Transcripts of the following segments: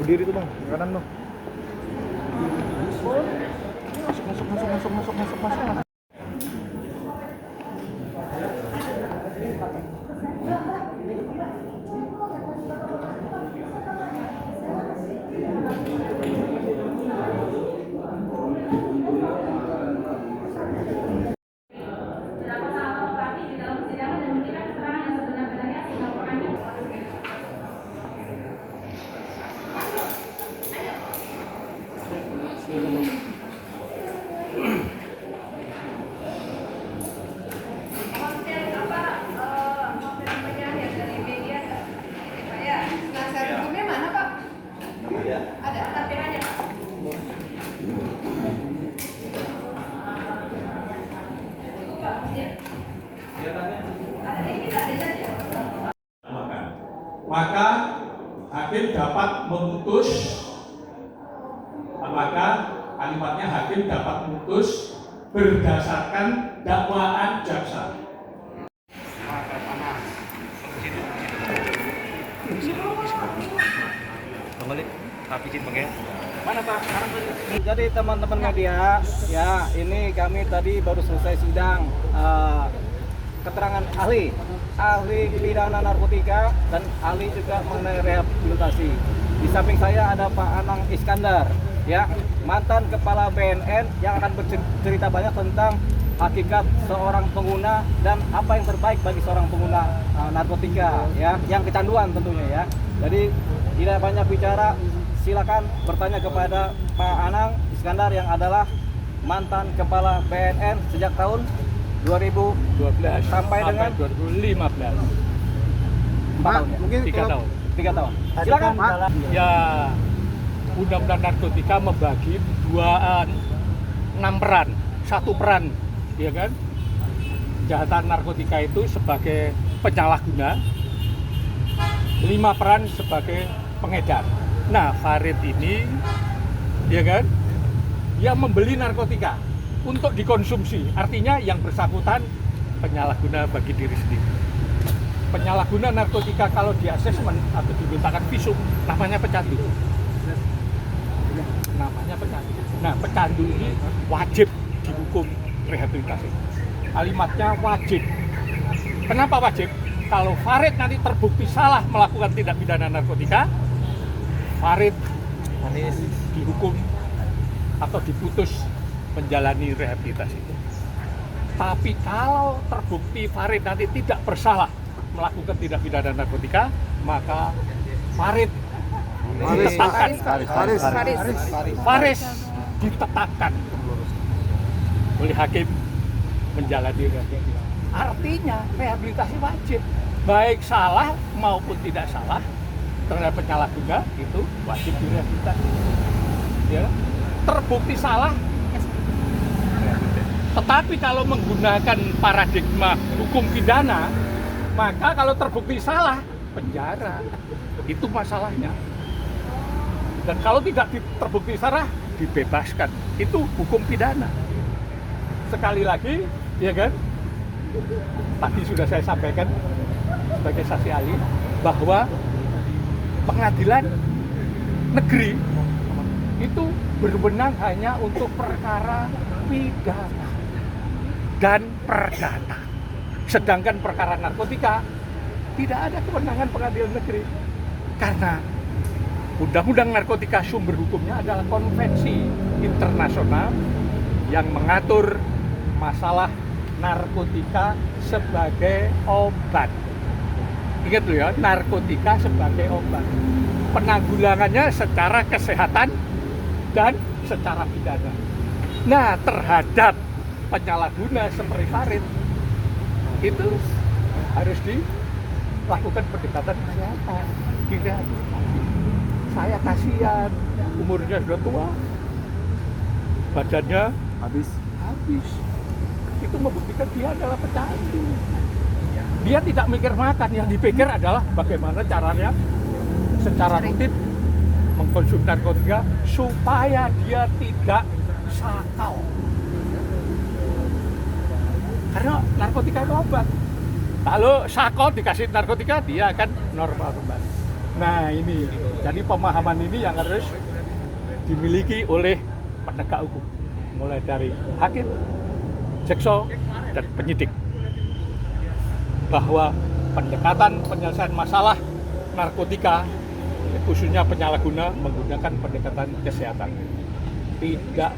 berdiri tuh bang, kanan bang. Masuk. Maka hakim dapat memutus, apakah kalimatnya hakim dapat memutus berdasarkan dakwaan jaksa. Mana Pak? Jadi teman-teman media, ya ini kami tadi baru selesai sidang keterangan ahli pidana narkotika dan ahli juga mengenai rehabilitasi. Di samping saya ada Pak Anang Iskandar, ya mantan kepala BNN yang akan bercerita banyak tentang hakikat seorang pengguna dan apa yang terbaik bagi seorang pengguna narkotika, ya yang kecanduan tentunya ya. Jadi tidak banyak bicara, silakan bertanya kepada Pak Anang Iskandar yang adalah mantan kepala BNN sejak tahun 2012 sampai dengan 2015. 4 tahun ya? Mungkin 3 tahun. 3 tahun. Silakan Pak. Ya, undang-undang narkotika membagi 6 peran, 1 peran, ya kan? Kejahatan narkotika itu sebagai penyalahguna, 5 peran sebagai pengedar. Nah, Farid ini, ya kan, yang membeli narkotika untuk dikonsumsi, artinya yang bersangkutan penyalahguna bagi diri sendiri. Penyalahguna narkotika kalau di asesmen atau dimintakan visum namanya pecandu. Namanya pecandu. Nah, pecandu ini wajib dihukum rehabilitasi. Kalimatnya wajib. Kenapa wajib? Kalau Farid nanti terbukti salah melakukan tindak pidana narkotika, Farid dihukum atau diputus menjalani rehabilitasi. Tapi kalau terbukti Farid nanti tidak bersalah melakukan tindak pidana narkotika, maka Farid ditetapkan. Faris ditetapkan oleh hakim menjalani rehabilitasi. Artinya rehabilitasi wajib, baik salah maupun tidak salah terhadap penyalahguna itu wajib direhabilitasi. Ya, terbukti salah. Tetapi kalau menggunakan paradigma hukum pidana, maka kalau terbukti salah, penjara. Itu masalahnya. Dan kalau tidak terbukti salah, dibebaskan. Itu hukum pidana. Sekali lagi, ya kan? Tadi sudah saya sampaikan sebagai saksi ahli bahwa pengadilan negeri itu berwenang hanya untuk perkara pidana dan perdata. Sedangkan perkara narkotika tidak ada kewenangan pengadilan negeri. Karena undang-undang narkotika sumber hukumnya adalah konvensi internasional yang mengatur masalah narkotika sebagai obat. Ingat loh ya, narkotika sebagai obat. Penanggulangannya secara kesehatan dan secara pidana. Nah, terhadap penyalahguna seperti Farid itu harus dilakukan pendekatan kesehatan. Saya kasihan, umurnya sudah tua, badannya habis. Itu membuktikan dia adalah pecandu. Dia tidak mikir makan, yang dipikir adalah bagaimana caranya secara rutin mengkonsumsi narkotika supaya dia tidak sakau. Karena narkotika itu obat. Kalau sakau dikasih narkotika, dia akan normal kembali. Nah ini, jadi pemahaman ini yang harus dimiliki oleh penegak hukum, mulai dari hakim, jaksa, dan penyidik, bahwa pendekatan penyelesaian masalah narkotika, khususnya penyalahguna, menggunakan pendekatan kesehatan, tidak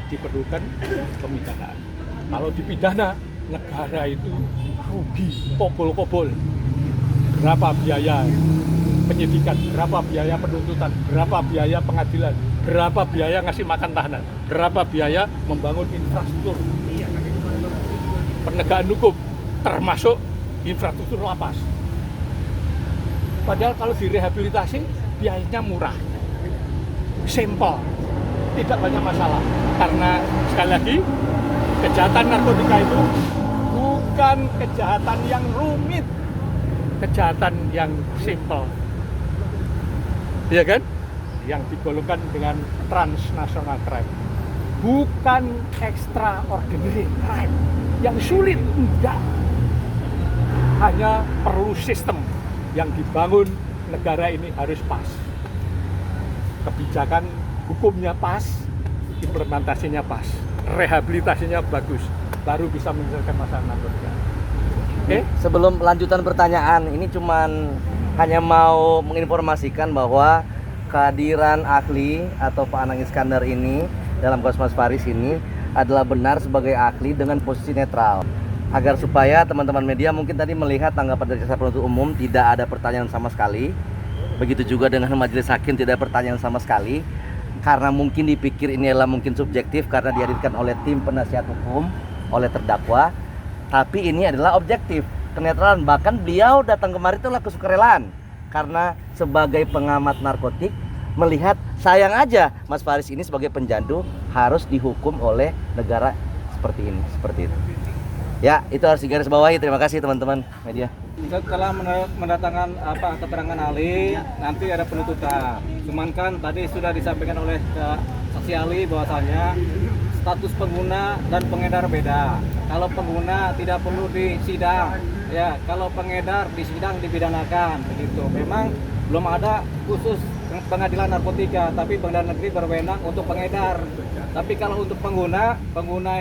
diperlukan pemidanaan. Kalau dipidana, negara itu rugi, kobol-kobol. Berapa biaya penyidikan, berapa biaya penuntutan, berapa biaya pengadilan, berapa biaya ngasih makan tahanan, berapa biaya membangun infrastruktur penegakan hukum, termasuk infrastruktur lapas. Padahal kalau direhabilitasi, biayanya murah, simpel, tidak banyak masalah. Karena sekali lagi, kejahatan narkotika itu bukan kejahatan yang rumit, kejahatan yang simpel, iya kan? Yang digolongkan dengan transnational crime, bukan extraordinary crime yang sulit, enggak. Hanya perlu sistem yang dibangun negara ini harus pas, kebijakan hukumnya pas, implementasinya pas, rehabilitasinya bagus, baru bisa menyelesaikan masalah narkotika. Oke? Sebelum lanjutan pertanyaan, ini cuman hanya mau menginformasikan bahwa kehadiran ahli atau Pak Anang Iskandar ini dalam kasus Mas Faris ini adalah benar sebagai ahli dengan posisi netral. Agar supaya teman-teman media mungkin tadi melihat tanggapan dari jaksa penuntut umum tidak ada pertanyaan sama sekali. Begitu juga dengan majelis hakim tidak ada pertanyaan sama sekali. Karena mungkin dipikir ini adalah mungkin subjektif karena dihadirkan oleh tim penasihat hukum, oleh terdakwa. Tapi ini adalah objektif, kenetralan. Bahkan beliau datang kemari itu adalah kesukarelaan. Karena sebagai pengamat narkotik, melihat sayang aja Mas Faris ini sebagai pencandu harus dihukum oleh negara seperti ini, seperti itu. Ya, itu harus digarisbawahi. Terima kasih teman-teman media. Setelah mendatangkan keterangan ahli, nanti ada penuntutan. Cuman kan tadi sudah disampaikan oleh saksi ahli bahwasanya status pengguna dan pengedar beda. Kalau pengguna tidak perlu disidang, ya. Kalau pengedar disidang dipidanakan, begitu. Memang belum ada khusus pengadilan narkotika, tapi pengadilan negeri berwenang untuk pengedar. Tapi kalau untuk pengguna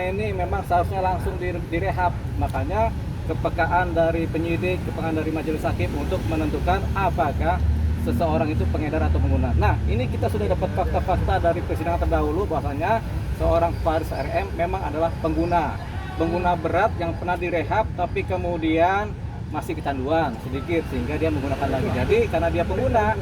ini memang seharusnya langsung direhab. Makanya kepekaan dari penyidik, kepekaan dari majelis hakim untuk menentukan apakah seseorang itu pengedar atau pengguna. Nah, ini kita sudah dapat fakta-fakta dari persidangan terdahulu bahwasanya seorang Faris RM memang adalah pengguna berat yang pernah direhab tapi kemudian masih kecanduan sedikit sehingga dia menggunakan lagi. Jadi karena dia pengguna,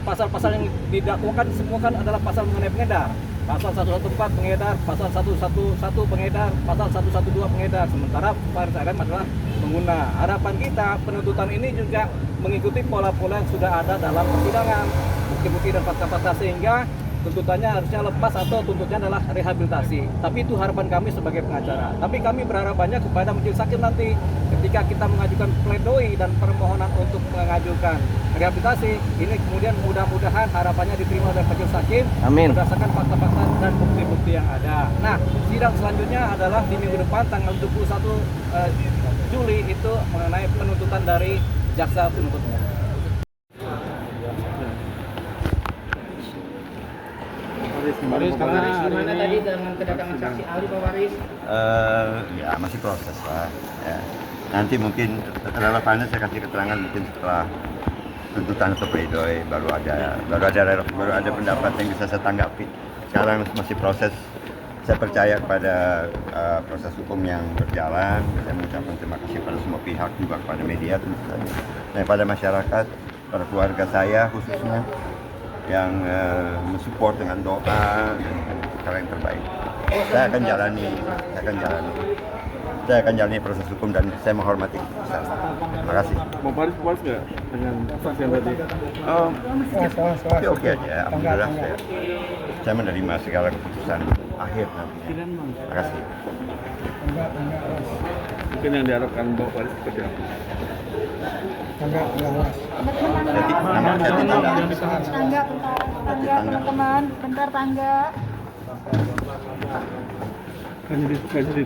pasal-pasal yang didakwakan semua kan adalah pasal mengenai pengedar. Pasal 114 pengedar, pasal 111 pengedar, pasal 112 pengedar. Sementara Faris RM adalah pengguna. Harapan kita penuntutan ini juga mengikuti pola-pola yang sudah ada dalam persidangan, bukti-bukti dan fakta-fakta, sehingga tuntutannya harusnya lepas atau tuntutannya adalah rehabilitasi. Tapi itu harapan kami sebagai pengacara. Tapi kami berharap banyak kepada majelis hakim nanti ketika kita mengajukan pledoi dan permohonan untuk mengajukan rehabilitasi, ini kemudian mudah-mudahan harapannya diterima oleh majelis hakim. Amin. Berdasarkan fakta-fakta dan bukti-bukti yang ada. Nah, sidang selanjutnya adalah di minggu depan tanggal 21 Juli itu mengenai penuntutan dari jaksa penuntut umum. Faris, Gimana tadi dengan kedatangan saksi ahli Pak Faris? Ya masih proses lah. Ya. Nanti mungkin relevannya saya kasih keterangan mungkin setelah tuntutan atau pledoi baru ada pendapat yang bisa saya tanggapi. Sekarang masih proses. Saya percaya kepada proses hukum yang berjalan. Saya mengucapkan terima kasih pada semua pihak, juga kepada media tentu saja, dan pada masyarakat, pada keluarga saya khususnya yang mensupport dengan doa dan cara yang terbaik. Saya akan jalani proses hukum dan saya menghormati keputusan. Terima kasih. Mau Faris puas nggak dengan saksi yang tadi? Oke aja, alhamdulillah saya menerima segala keputusan akhir nantinya. Terima kasih. Mungkin yang diharapkan Mbak Faris seperti apa? Tangga teman-teman, bentar tangga. Kan jadi